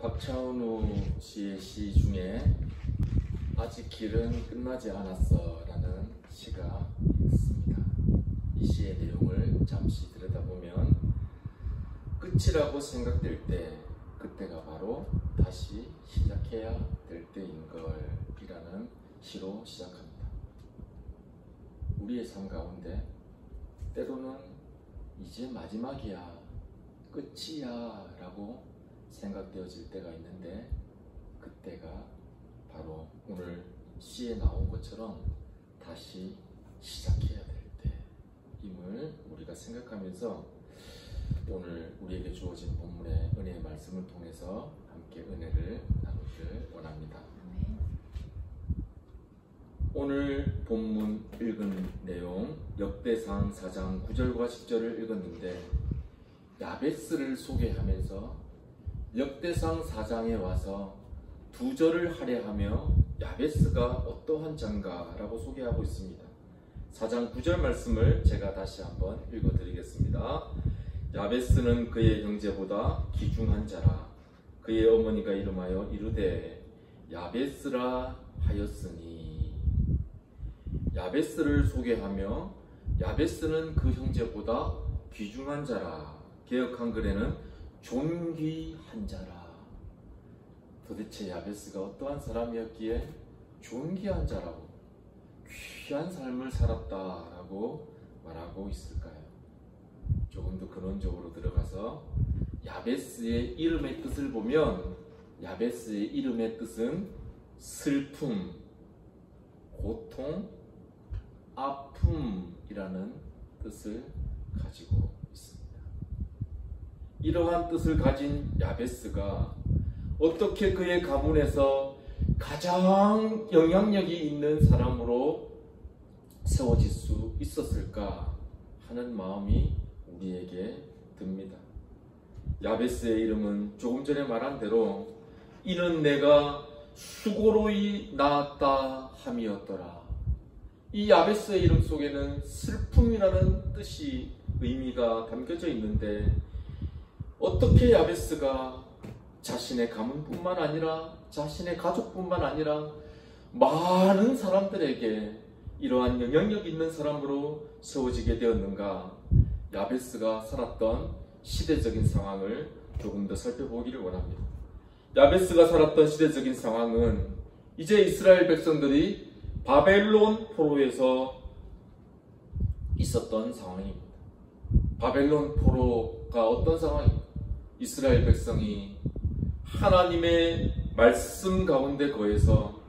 박찬우 씨의 시 중에 아직 길은 끝나지 않았어 라는 시가 있습니다. 이 시의 내용을 잠시 들여다보면 끝이라고 생각될 때 그때가 바로 다시 시작해야 될 때인 걸이라는 시로 시작합니다. 우리의 삶 가운데 때로는 이제 마지막이야, 끝이야 라고 생각되어질 때가 있는데 그때가 바로 오늘 시에 나온 것처럼 다시 시작해야 될 때임을 우리가 생각하면서 오늘 우리에게 주어진 본문의 은혜의 말씀을 통해서 함께 은혜를 나누기를 원합니다. 오늘 본문 읽은 내용 역대상 4장 9절과 10절을 읽었는데 야베스를 소개하면서 역대상 4장에 와서 2절을 할애하며 야베스가 어떠한 자인가라고 소개하고 있습니다. 4장 9절 말씀을 제가 다시 한번 읽어드리겠습니다. 야베스는 그의 형제보다 귀중한 자라. 그의 어머니가 이름하여 이르되 야베스라 하였으니. 야베스를 소개하며 야베스는 그 형제보다 귀중한 자라. 개역 한글에는 존귀한 자라. 도대체 야베스가 어떠한 사람이었기에 존귀한 자라고 귀한 삶을 살았다라고 말하고 있을까요? 조금 더 근원적으로 들어가서 야베스의 이름의 뜻을 보면 야베스의 이름의 뜻은 슬픔, 고통, 아픔이라는 뜻을 가지고 있습니다. 이러한 뜻을 가진 야베스가 어떻게 그의 가문에서 가장 영향력이 있는 사람으로 세워질 수 있었을까 하는 마음이 우리에게 듭니다. 야베스의 이름은 조금 전에 말한 대로 이는 내가 수고로이 낳았다 함이었더라. 이 야베스의 이름 속에는 슬픔이라는 뜻이 의미가 담겨져 있는데 어떻게 야베스가 자신의 가문뿐만 아니라 자신의 가족뿐만 아니라 많은 사람들에게 이러한 영향력 있는 사람으로 세워지게 되었는가? 야베스가 살았던 시대적인 상황을 조금 더 살펴보기를 원합니다. 야베스가 살았던 시대적인 상황은 이제 이스라엘 백성들이 바벨론 포로에서 있었던 상황입니다. 바벨론 포로가 어떤 상황입니까? 이스라엘 백성이 하나님의 말씀 가운데 거해서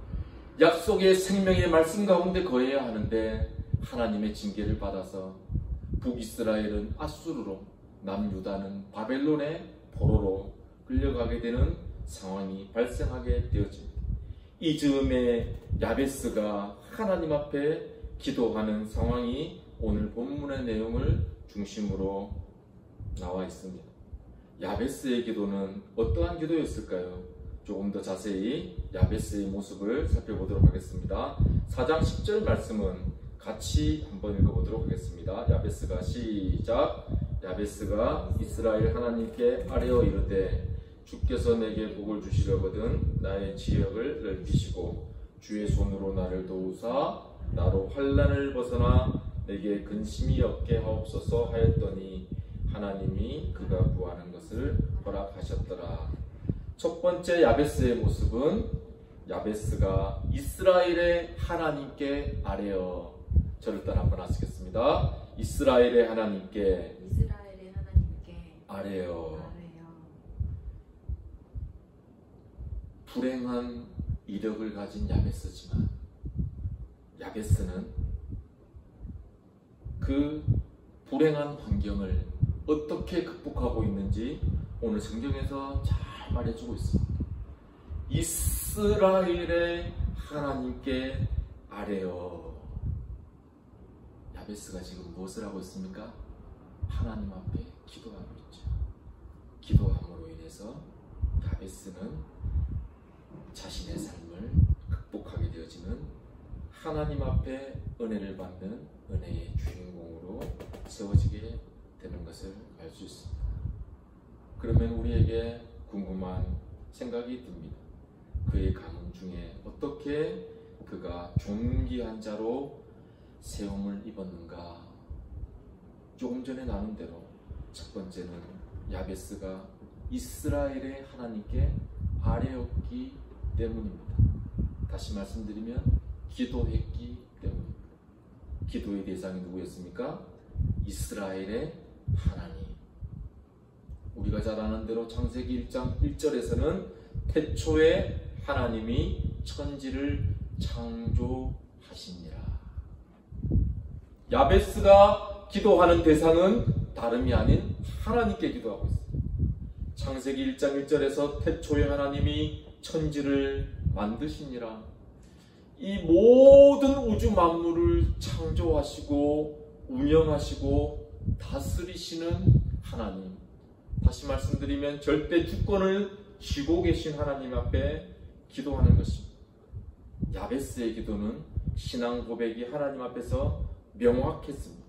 약속의 생명의 말씀 가운데 거해야 하는데 하나님의 징계를 받아서 북이스라엘은 아수르로, 남유다는 바벨론의 포로로 끌려가게 되는 상황이 발생하게 되어집니다. 이 즈음에 야베스가 하나님 앞에 기도하는 상황이 오늘 본문의 내용을 중심으로 나와 있습니다. 야베스의 기도는 어떠한 기도였을까요? 조금 더 자세히 야베스의 모습을 살펴보도록 하겠습니다. 4장 10절 말씀은 같이 한번 읽어보도록 하겠습니다. 야베스가 시작. 야베스가 이스라엘 하나님께 아뢰어 이르되 주께서 내게 복을 주시려거든 나의 지역을 넓히시고 주의 손으로 나를 도우사 나로 환난을 벗어나 내게 근심이 없게 하옵소서 하였더니 하나님이 그가 구하는 것을 허락하셨더라. 첫 번째 야베스의 모습은 야베스가 이스라엘의 하나님께 아뢰어. 저를 따라 한번 하시겠습니다. 이스라엘의 하나님께 아뢰어. 불행한 이력을 가진 야베스지만 야베스는 그 불행한 환경을 어떻게 극복하고 있는지 오늘 성경에서 잘 말해주고 있습니다. 이스라엘의 하나님께 아뢰어. 야베스가 지금 무엇을 하고 있습니까? 하나님 앞에 기도하고 있죠. 기도함으로 인해서 야베스는 자신의 삶을 극복하게 되어지는 하나님 앞에 은혜를 받는 은혜의 주인공으로 세워지게 되는 것을 알 수 있습니다. 그러면 우리에게 궁금한 생각이 듭니다. 그의 가문 중에 어떻게 그가 존귀한 자로 세움을 입었는가. 조금 전에 나눈 대로 첫 번째는 야베스가 이스라엘의 하나님께 아뢰었기 때문입니다. 다시 말씀드리면 기도했기 때문입니다. 기도의 대상이 누구였습니까? 이스라엘의 하나님. 우리가 잘 아는 대로 창세기 1장 1절에서는 태초에 하나님이 천지를 창조하시니라. 야베스가 기도하는 대상은 다름이 아닌 하나님께 기도하고 있습니다. 창세기 1장 1절에서 태초에 하나님이 천지를 만드시니라. 이 모든 우주 만물을 창조하시고 운영하시고 다스리시는 하나님. 다시 말씀드리면 절대 주권을 쥐고 계신 하나님 앞에 기도하는 것입니다. 야베스의 기도는 신앙 고백이 하나님 앞에서 명확했습니다.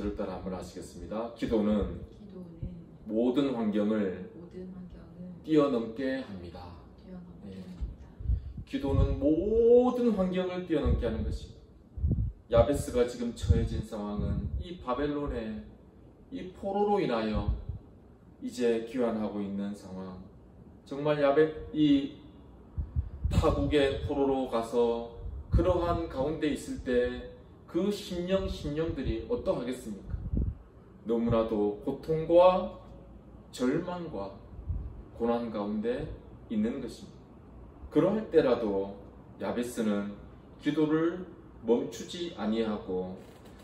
저를 따라 한번 하시겠습니다. 기도는 모든 환경을 뛰어넘게 합니다. 네. 기도는 모든 환경을 뛰어넘게 하는 것입니다. 야베스가 지금 처해진 상황은 이 바벨론의 이 포로로 인하여 이제 귀환하고 있는 상황. 정말 이 타국의 포로로 가서 그러한 가운데 있을 때 그 심령들이 어떠하겠습니까? 너무나도 고통과 절망과 고난 가운데 있는 것입니다. 그러할 때라도 야베스는 기도를 멈추지 아니하고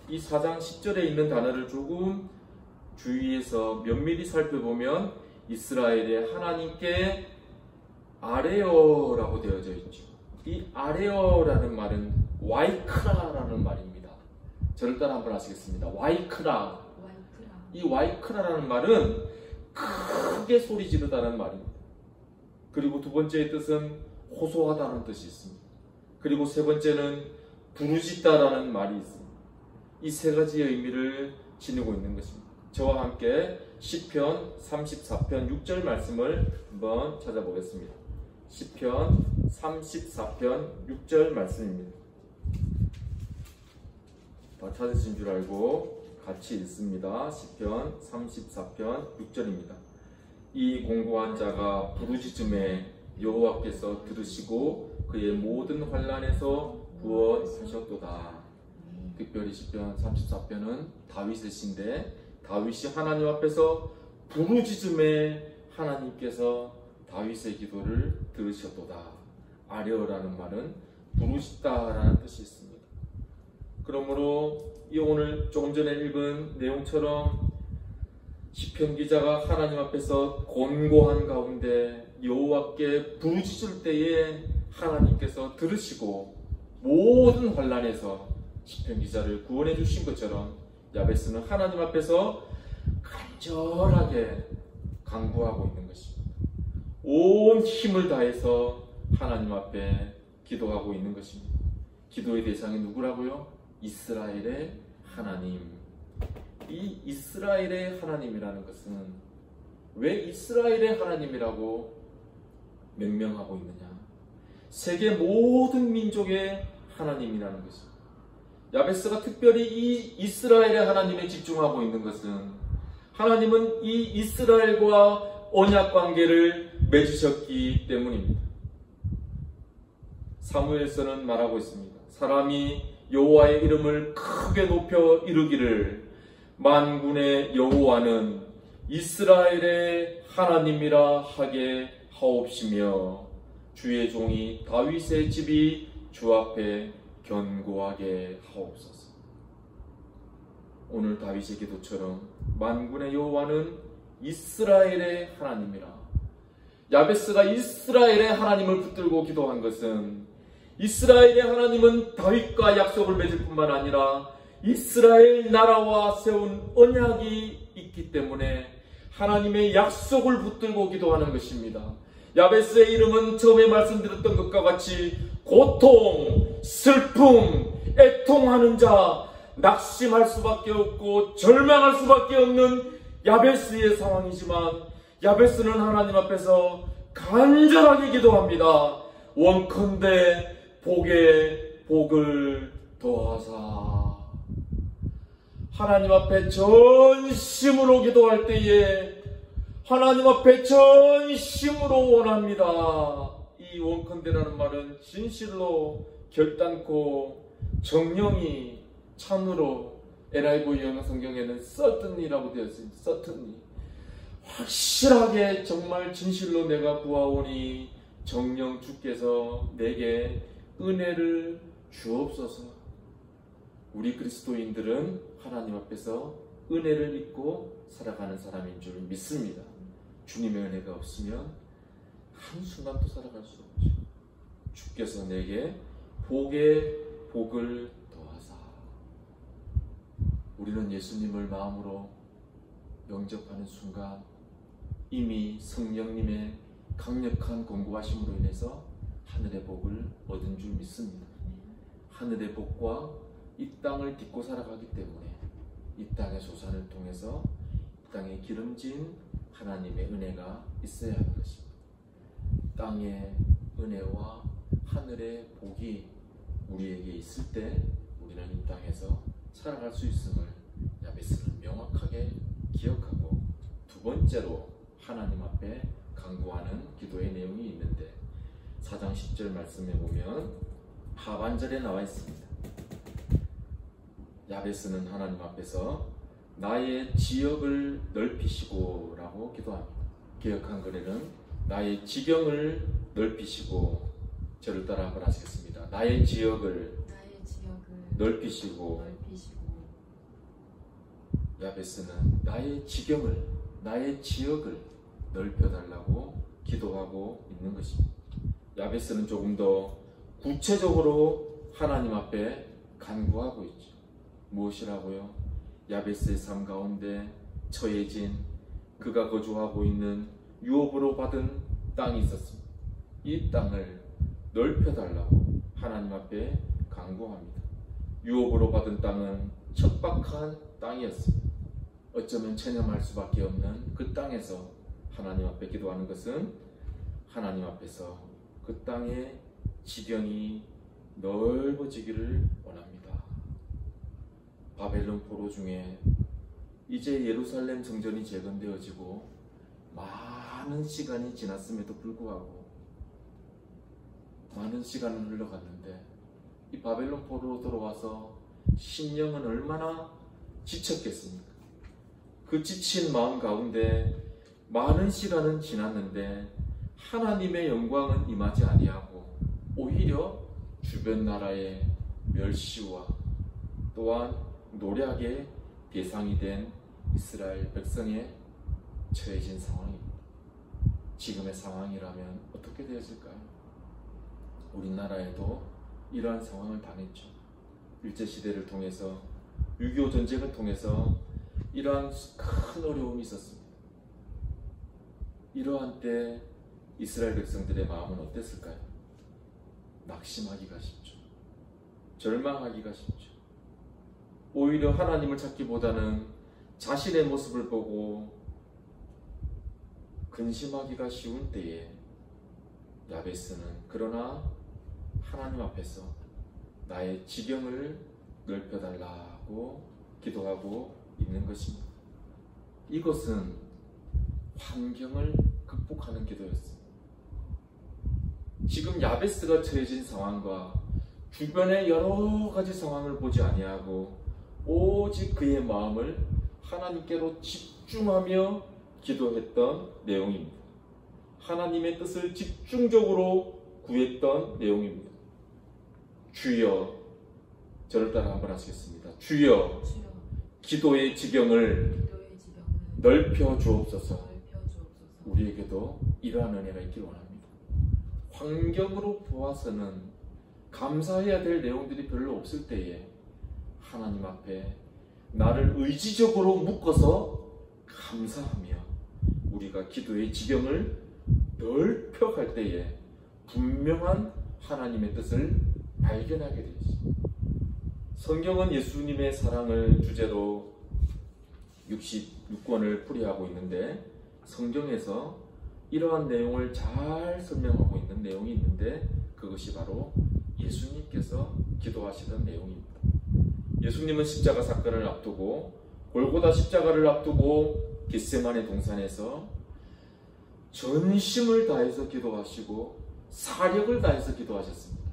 이 4장 10절에 있는 단어를 조금 주위에서 면밀히 살펴보면 이스라엘의 하나님께 아뢰어라고 되어져 있죠. 이 아뢰어라는 말은 와이크라라는 말입니다. 저를 따라 한번 하시겠습니다. 와이크라. 이 와이크라라는 말은 크게 소리 지르다는 말입니다. 그리고 두 번째의 뜻은 호소하다는 뜻이 있습니다. 그리고 세 번째는 부르짖다라는 말이 있습니다. 이 세 가지의 의미를 지니고 있는 것입니다. 저와 함께 시편 34편 6절 말씀을 한번 찾아보겠습니다. 시편 34편 6절 말씀입니다. 다 찾으신 줄 알고 같이 읽습니다. 시편 34편 6절입니다. 이 공고한 자가 부르짖음에 여호와께서 들으시고 그의 모든 환난에서 구원하셨도다. 특별히 시편 34편은 다윗의 시인데 다윗이 하나님 앞에서 부르짖음에 하나님께서 다윗의 기도를 들으셨도다. 아뢰어라는 말은 부르짖다라는 뜻이 있습니다. 그러므로 이 오늘 조금 전에 읽은 내용처럼 시편 기자가 하나님 앞에서 곤고한 가운데 여호와께 부르짖을 때에 하나님께서 들으시고 모든 환난에서 시편 기자를 구원해 주신 것처럼 야베스는 하나님 앞에서 간절하게 간구하고 있는 것입니다. 온 힘을 다해서 하나님 앞에 기도하고 있는 것입니다. 기도의 대상이 누구라고요? 이스라엘의 하나님. 이 이스라엘의 하나님이라는 것은 왜 이스라엘의 하나님이라고 명명하고 있느냐? 세계 모든 민족의 하나님이라는 것입니다. 야베스가 특별히 이 이스라엘의 하나님에 집중하고 있는 것은 하나님은 이 이스라엘과 언약 관계를 맺으셨기 때문입니다. 사무엘서는 말하고 있습니다. 사람이 여호와의 이름을 크게 높여 이르기를 만군의 여호와는 이스라엘의 하나님이라 하게 하옵시며 주의 종이 다윗의 집이 주 앞에 견고하게 하옵소서. 오늘 다윗의 기도처럼 만군의 여호와는 이스라엘의 하나님이라. 야베스가 이스라엘의 하나님을 붙들고 기도한 것은 이스라엘의 하나님은 다윗과 약속을 맺을 뿐만 아니라 이스라엘 나라와 세운 언약이 있기 때문에 하나님의 약속을 붙들고 기도하는 것입니다. 야베스의 이름은 처음에 말씀드렸던 것과 같이 고통, 슬픔, 애통하는 자, 낙심할 수밖에 없고 절망할 수밖에 없는 야베스의 상황이지만 야베스는 하나님 앞에서 간절하게 기도합니다. 원컨대 복에 복을 더하사. 하나님 앞에 전심으로 기도할 때에 하나님 앞에 전심으로 원합니다. 이 원컨대라는 말은 진실로 결단코 정령이 참으로 NIV 영어 성경에는 certainly라고 되어 있습니다. certainly. 확실하게 정말 진실로 내가 구하오니 정령 주께서 내게 은혜를 주옵소서. 우리 그리스도인들은 하나님 앞에서 은혜를 입고 살아가는 사람인 줄 믿습니다. 주님의 은혜가 없으면 한순간도 살아갈 수 없죠. 주께서 내게 복에 복을 더하사. 우리는 예수님을 마음으로 영접하는 순간 이미 성령님의 강력한 공고하심으로 인해서 하늘의 복을 얻은 줄 믿습니다. 하늘의 복과 이 땅을 딛고 살아가기 때문에 이 땅의 소산을 통해서 이 땅에 기름진 하나님의 은혜가 있어야 하는 것입니다. 땅의 은혜와 하늘의 복이 우리에게 있을 때 우리는 이 땅에서 살아갈 수 있음을 야베스는 명확하게 기억하고, 두 번째로 하나님 앞에 간구하는 기도의 내용이 있는데 4장 10절 말씀에 보면 하반절에 나와 있습니다. 야베스는 하나님 앞에서 나의 지역을 넓히시고 라고 기도합니다. 개역 한글에는 나의 지경을 넓히시고, 저를 따라 한번 하시겠습니다. 나의 지역을 넓히시고. 야베스는 나의 지경을, 나의 지역을 넓혀달라고 기도하고 있는 것입니다. 야베스는 조금 더 구체적으로 하나님 앞에 간구하고 있죠. 무엇이라고요? 야베스의 삶 가운데 처해진 그가 거주하고 있는 유업으로 받은 땅이 있었습니다. 이 땅을 넓혀달라고 하나님 앞에 간구합니다. 유업으로 받은 땅은 척박한 땅이었습니다. 어쩌면 체념할 수밖에 없는 그 땅에서 하나님 앞에 기도하는 것은 하나님 앞에서 그 땅의 지경이 넓어지기를 원합니다. 바벨론 포로 중에 이제 예루살렘 성전이 재건되어지고 많은 시간이 지났음에도 불구하고, 많은 시간은 흘러갔는데 이 바벨론 포로로 돌아와서 심령은 얼마나 지쳤겠습니까? 그 지친 마음 가운데 많은 시간은 지났는데 하나님의 영광은 임하지 아니하고 오히려 주변 나라의 멸시와 또한 노략의 대상이 된 이스라엘 백성에 처해진 상황입니다. 지금의 상황이라면 어떻게 되었을까요? 우리나라에도 이러한 상황을 당했죠. 일제시대를 통해서, 6.25 전쟁을 통해서 이러한 큰 어려움이 있었습니다. 이러한 때 이스라엘 백성들의 마음은 어땠을까요? 낙심하기가 쉽죠. 절망하기가 쉽죠. 오히려 하나님을 찾기보다는 자신의 모습을 보고 근심하기가 쉬운 때에 야베스는 그러나 하나님 앞에서 나의 지경을 넓혀달라고 기도하고 있는 것입니다. 이것은 환경을 극복하는 기도였습니다. 지금 야베스가 처해진 상황과 주변의 여러 가지 상황을 보지 아니하고 오직 그의 마음을 하나님께로 집중하며 기도했던 내용입니다. 하나님의 뜻을 집중적으로 구했던 내용입니다. 주여, 저를 따라 한번 하시겠습니다. 주여, 기도의 지경을 넓혀 주옵소서. 우리에게도 이러한 은혜가 있길 원합니다. 환경으로 보아서는 감사해야 될 내용들이 별로 없을 때에 하나님 앞에 나를 의지적으로 묶어서 감사하며 우리가 기도의 지경을 넓혀갈 때에 분명한 하나님의 뜻을 발견하게 되었습니다. 성경은 예수님의 사랑을 주제로 66권을 풀이하고 있는데 성경에서 이러한 내용을 잘 설명하고 있는 내용이 있는데 그것이 바로 예수님께서 기도하시던 내용입니다. 예수님은 십자가 사건을 앞두고 골고다 십자가를 앞두고 겟세마네 동산에서 전심을 다해서 기도하시고 사력을 다해서 기도하셨습니다.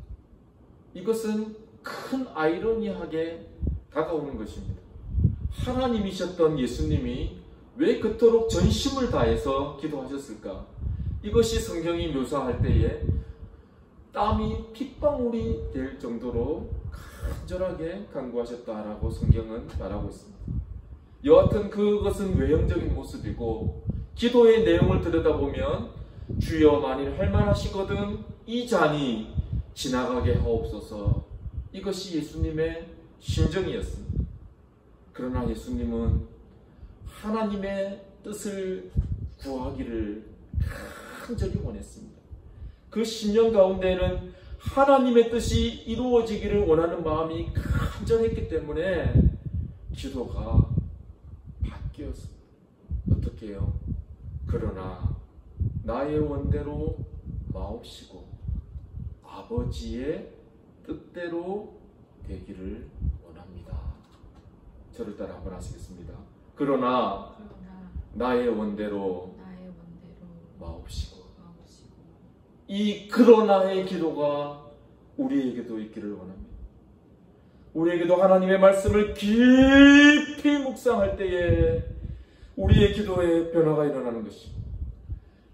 이것은 큰 아이러니하게 다가오는 것입니다. 하나님이셨던 예수님이 왜 그토록 전심을 다해서 기도하셨을까? 이것이 성경이 묘사할 때에 땀이 핏방울이 될 정도로 간절하게 간구하셨다라고 성경은 말하고 있습니다. 여하튼 그것은 외형적인 모습이고 기도의 내용을 들여다보면 주여 만일 할만하시거든 이 잔이 지나가게 하옵소서, 이것이 예수님의 심정이었습니다. 그러나 예수님은 하나님의 뜻을 구하기를 간절히 원했습니다. 그 심령 가운데는 하나님의 뜻이 이루어지기를 원하는 마음이 간절했기 때문에 기도가 바뀌었습니다. 어떻게 해요? 그러나 나의 원대로 마옵시고 아버지의 뜻대로 되기를 원합니다. 저를 따라 한번 하시겠습니다. 그러나 나의 원대로 마옵시고. 이 그러나의 기도가 우리에게도 있기를 원합니다. 우리에게도 하나님의 말씀을 깊이 묵상할 때에 우리의 기도에 변화가 일어나는 것입니다.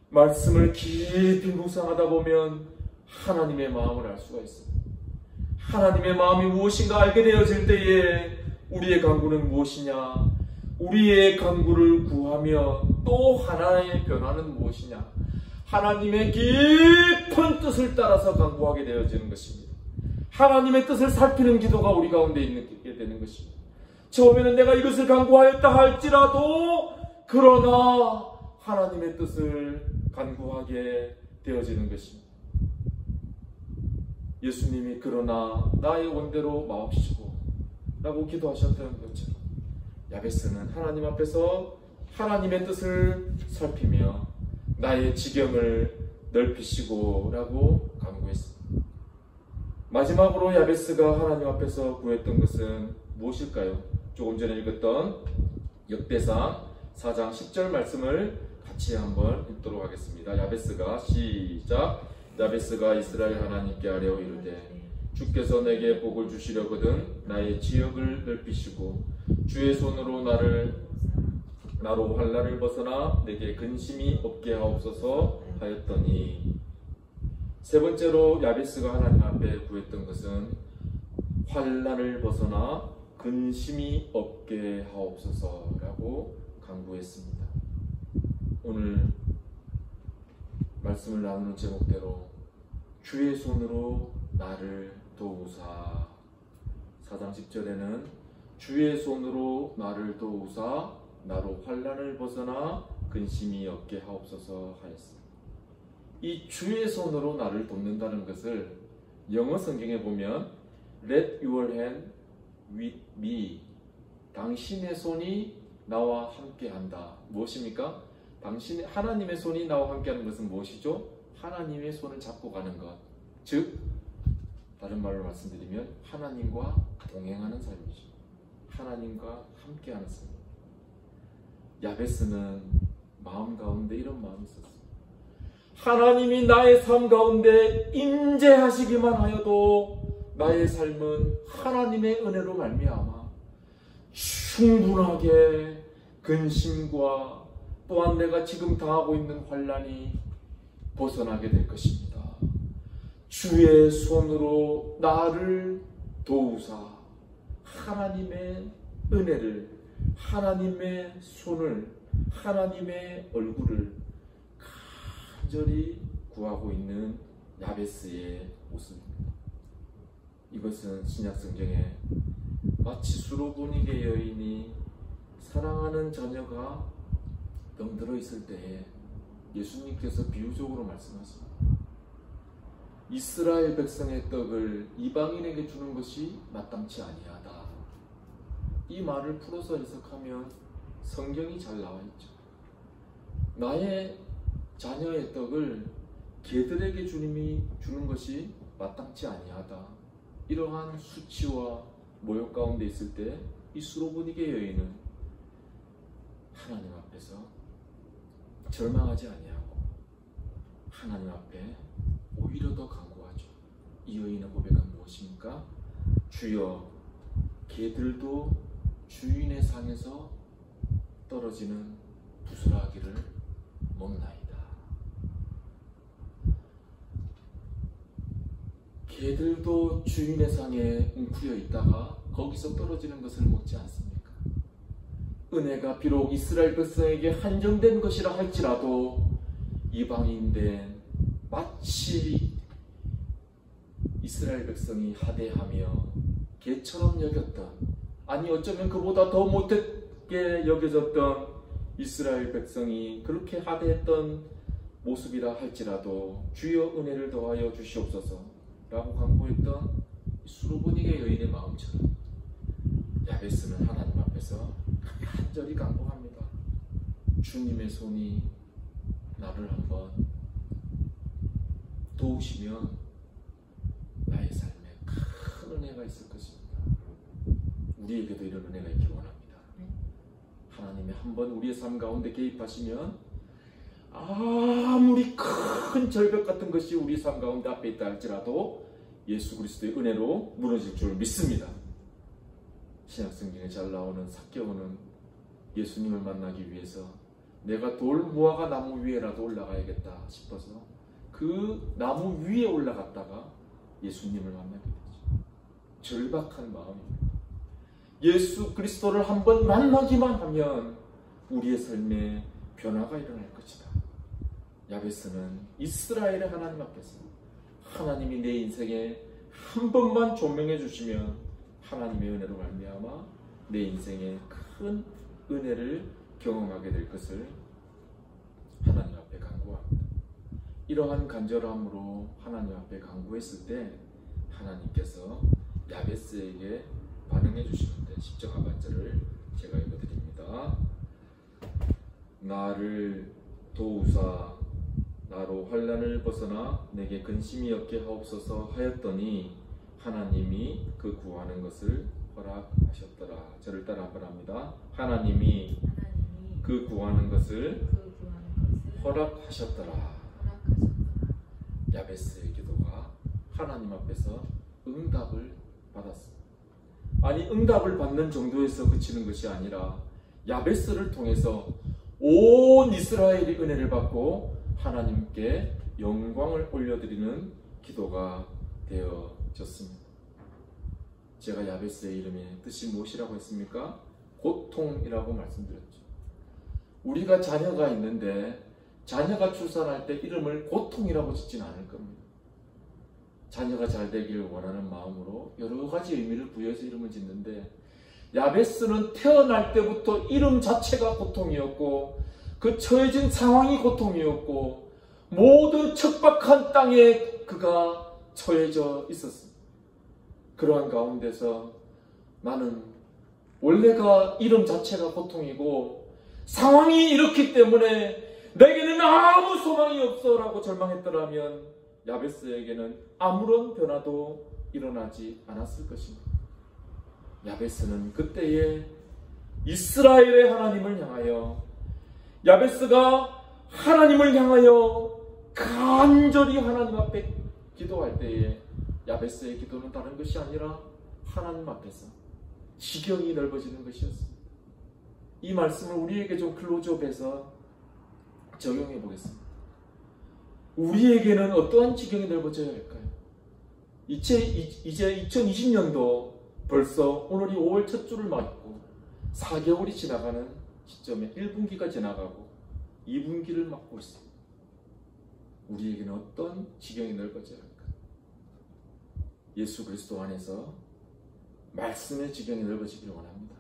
말씀을 깊이 묵상하다 보면 하나님의 마음을 알 수가 있습니다. 하나님의 마음이 무엇인가 알게 되어질 때에 우리의 간구는 무엇이냐, 우리의 간구를 구하며 또 하나의 변화는 무엇이냐, 하나님의 깊은 뜻을 따라서 간구하게 되어지는 것입니다. 하나님의 뜻을 살피는 기도가 우리 가운데 있게 되는 것입니다. 처음에는 내가 이것을 간구하였다 할지라도 그러나 하나님의 뜻을 간구하게 되어지는 것입니다. 예수님이 그러나 나의 원대로 마옵시고 라고 기도하셨던 것처럼 야베스는 하나님 앞에서 하나님의 뜻을 살피며 나의 지경을 넓히시고 라고 간구했습니다. 마지막으로 야베스가 하나님 앞에서 구했던 것은 무엇일까요? 조금 전에 읽었던 역대상 4장 10절 말씀을 같이 한번 읽도록 하겠습니다. 야베스가 시작. 야베스가 이스라엘 하나님께 아뢰어 이르되 주께서 내게 복을 주시려거든 나의 지역을 넓히시고 주의 손으로 나로 환난을 벗어나 내게 근심이 없게 하옵소서 하였더니, 세 번째로 야베스가 하나님 앞에 구했던 것은 환난을 벗어나 근심이 없게 하옵소서라고 간구했습니다. 오늘 말씀을 나누는 제목대로 주의 손으로 나를 도우사, 4장 10절에는 주의 손으로 나를 도우사 나로 환난을 벗어나 근심이 없게 하옵소서 하였습니다. 이 주의 손으로 나를 돕는다는 것을 영어 성경에 보면 Let your hand with me, 당신의 손이 나와 함께한다. 무엇입니까? 하나님의 손이 나와 함께하는 것은 무엇이죠? 하나님의 손을 잡고 가는 것, 즉 다른 말로 말씀드리면 하나님과 동행하는 삶이죠. 하나님과 함께하는 삶. 야베스는 마음 가운데 이런 마음이 있었습니다. 하나님이 나의 삶 가운데 임재하시기만 하여도 나의 삶은 하나님의 은혜로 말미암아 충분하게 근심과 또한 내가 지금 당하고 있는 환난이 벗어나게 될 것입니다. 주의 손으로 나를 도우사 하나님의 은혜를, 하나님의 손을, 하나님의 얼굴을 간절히 구하고 있는 야베스의 모습입니다. 이것은 신약성경에 마치 수로보니게 여인이 사랑하는 자녀가 병들어 있을 때에 예수님께서 비유적으로 말씀하십니다. 이스라엘 백성의 떡을 이방인에게 주는 것이 마땅치 아니하다. 이 말을 풀어서 해석하면 성경이 잘 나와 있죠. 나의 자녀의 떡을 개들에게 주님이 주는 것이 마땅치 아니하다. 이러한 수치와 모욕 가운데 있을 때 이 수로보니게 여인은 하나님 앞에서 절망하지 아니하고 하나님 앞에 오히려 더 간구하죠. 이 여인의 고백은 무엇입니까? 주여, 개들도 주인의 상에서 떨어지는 부스라기를 먹나이다. 개들도 주인의 상에 웅크려 있다가 거기서 떨어지는 것을 먹지 않습니까? 은혜가 비록 이스라엘 백성에게 한정된 것이라 할지라도 이방인된 마치 이스라엘 백성이 하대하며 개처럼 여겼던, 아니 어쩌면 그보다 더 못되게 여겨졌던 이스라엘 백성이 그렇게 하대했던 모습이라 할지라도 주여 은혜를 더하여 주시옵소서 라고 간구했던 수로보니게 여인의 마음처럼 야베스는 하나님 앞에서 간절히 간구합니다. 주님의 손이 나를 한번 도우시면 나의 삶에 큰 은혜가 있을 것입니다. 우리에게도 이런 은혜가 있기 원합니다. 하나님이 한번 우리의 삶 가운데 개입하시면 아무리 큰 절벽 같은 것이 우리 삶 가운데 앞에 있다 할지라도 예수 그리스도의 은혜로 무너질 줄 믿습니다. 신약성경에 잘 나오는 삭개오는 예수님을 만나기 위해서 내가 돌 무화과 나무 위에라도 올라가야겠다 싶어서 그 나무 위에 올라갔다가 예수님을 만나게 되죠. 절박한 마음입니다. 예수 그리스도를 한번 만나기만 하면 우리의 삶에 변화가 일어날 것이다. 야베스는 이스라엘의 하나님 앞에서 하나님이 내 인생에 한 번만 조명해 주시면 하나님의 은혜로 말미암아 내 인생에 큰 은혜를 경험하게 될 것을 하나님 앞에 간구합니다. 이러한 간절함으로 하나님 앞에 간구했을 때 하나님께서 야베스에게 반응해 주시는데 10절 하반절을 제가 읽어드립니다. 나를 도우사 나로 환난을 벗어나 내게 근심이 없게 하옵소서 하였더니 하나님이 그 구하는 것을 허락하셨더라. 저를 따라 한번 합니다. 하나님이 그 구하는 것을 허락하셨더라. 야베스의 기도가 하나님 앞에서 응답을 받았습니다. 아니 응답을 받는 정도에서 그치는 것이 아니라 야베스를 통해서 온 이스라엘이 은혜를 받고 하나님께 영광을 올려드리는 기도가 되어졌습니다. 제가 야베스의 이름의 뜻이 무엇이라고 했습니까? 고통이라고 말씀드렸죠. 우리가 자녀가 있는데 자녀가 출산할 때 이름을 고통이라고 짓지는 않을 겁니다. 자녀가 잘 되기를 원하는 마음으로 여러 가지 의미를 부여해서 이름을 짓는데 야베스는 태어날 때부터 이름 자체가 고통이었고 그 처해진 상황이 고통이었고 모든 척박한 땅에 그가 처해져 있었습니다. 그러한 가운데서 나는 원래가 이름 자체가 고통이고 상황이 이렇기 때문에 내게는 아무 소망이 없어 라고 절망했더라면 야베스에게는 아무런 변화도 일어나지 않았을 것입니다. 야베스는 그때에 이스라엘의 하나님을 향하여 야베스가 하나님을 향하여 간절히 하나님 앞에 기도할 때에 야베스의 기도는 다른 것이 아니라 하나님 앞에서 지경이 넓어지는 것이었습니다. 이 말씀을 우리에게 좀 클로즈업해서 적용해 보겠습니다. 우리에게는 어떠한 지경이 넓어져야 할까요? 이제 2020년도 벌써 오늘이 5월 첫 주를 맞고 4개월이 지나가는 시점에 1분기가 지나가고 2분기를 맞고 있습니다. 우리에게는 어떤 지경이 넓어져야 할까요? 예수 그리스도 안에서 말씀의 지경이 넓어지기를 원합니다.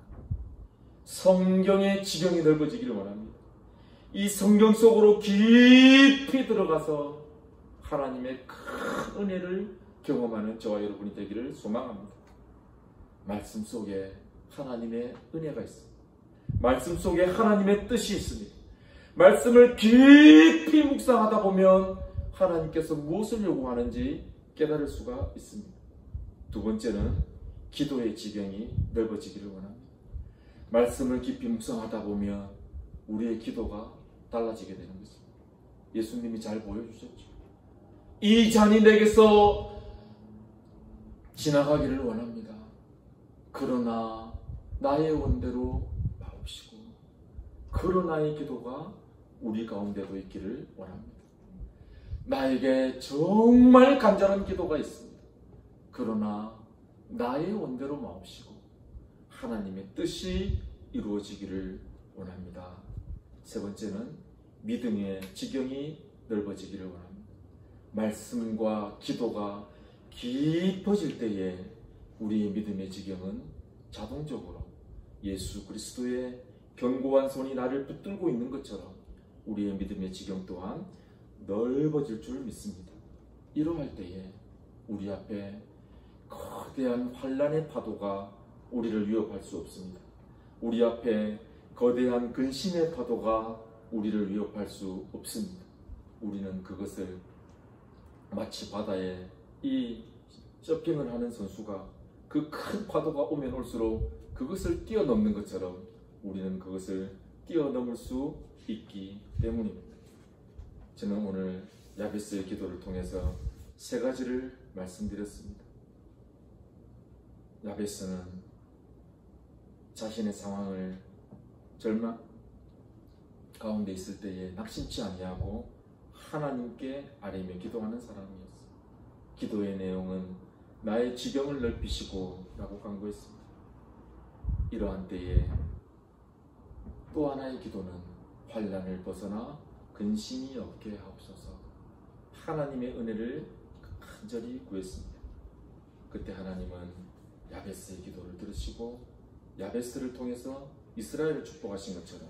성경의 지경이 넓어지기를 원합니다. 이 성경 속으로 깊이 들어가서 하나님의 큰 은혜를 경험하는 저와 여러분이 되기를 소망합니다. 말씀 속에 하나님의 은혜가 있습니다. 말씀 속에 하나님의 뜻이 있습니다. 말씀을 깊이 묵상하다 보면 하나님께서 무엇을 요구하는지 깨달을 수가 있습니다. 두 번째는 기도의 지경이 넓어지기를 원합니다. 말씀을 깊이 묵상하다 보면 우리의 기도가 달라지게 되는 것입니다. 예수님이 잘 보여주셨죠. 이 잔이 내게서 지나가기를 원합니다. 그러나 나의 원대로 마옵시고, 그러나의 기도가 우리 가운데도 있기를 원합니다. 나에게 정말 간절한 기도가 있습니다. 그러나 나의 원대로 마옵시고 하나님의 뜻이 이루어지기를 원합니다. 세 번째는 믿음의 지경이 넓어지기를 원합니다. 말씀과 기도가 깊어질 때에 우리의 믿음의 지경은 자동적으로 예수 그리스도의 견고한 손이 나를 붙들고 있는 것처럼 우리의 믿음의 지경 또한 넓어질 줄 믿습니다. 이러할 때에 우리 앞에 거대한 환란의 파도가 우리를 위협할 수 없습니다. 우리 앞에 거대한 근심의 파도가 우리를 위협할 수 없습니다. 우리는 그것을 마치 바다에 이 서핑을 하는 선수가 그 큰 파도가 오면 올수록 그것을 뛰어넘는 것처럼 우리는 그것을 뛰어넘을 수 있기 때문입니다. 저는 오늘 야베스의 기도를 통해서 세 가지를 말씀드렸습니다. 야베스는 자신의 상황을 절망 가운데 있을 때에 낙심치 아니하고 하나님께 아뢰며 기도하는 사람이었습니다. 기도의 내용은 나의 지경을 넓히시고 라고 간구했습니다. 이러한 때에 또 하나의 기도는 환난을 벗어나 근심이 없게 하옵소서, 하나님의 은혜를 간절히 구했습니다. 그때 하나님은 야베스의 기도를 들으시고 야베스를 통해서 이스라엘을 축복하신 것처럼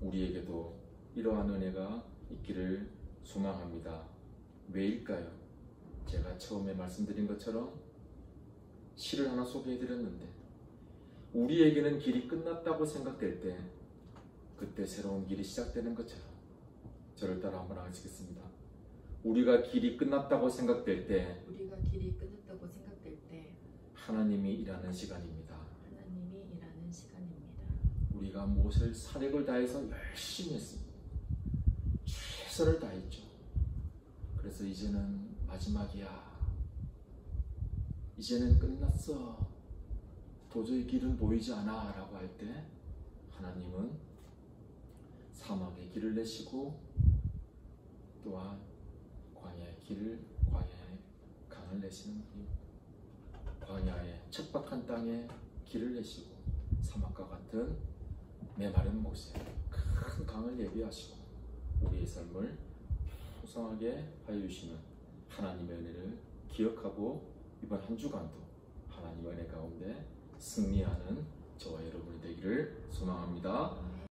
우리에게도 이러한 은혜가 있기를 소망합니다. 왜일까요? 제가 처음에 말씀드린 것처럼 시를 하나 소개해드렸는데, 우리에게는 길이 끝났다고 생각될 때 그때 새로운 길이 시작되는 것처럼, 저를 따라 한번 하시겠습니다. 우리가 길이 끝났다고 생각될 때 하나님이 일하는 시간입니다. 우리가 무엇을 사력을 다해서 열심히 했습니다. 최선을 다했죠. 그래서 이제는 마지막이야, 이제는 끝났어, 도저히 길은 보이지 않아 라고 할 때 하나님은 사막의 길을 내시고 또한 광야의 강을 내시는 분입니다. 광야의 척박한 땅에 길을 내시고 사막과 같은 메마른 곳에 큰 강을 예비하시고 우리의 삶을 풍성하게 하여 주시는 하나님의 은혜를 기억하고 이번 한 주간도 하나님의 은혜 가운데 승리하는 저와 여러분이 되기를 소망합니다.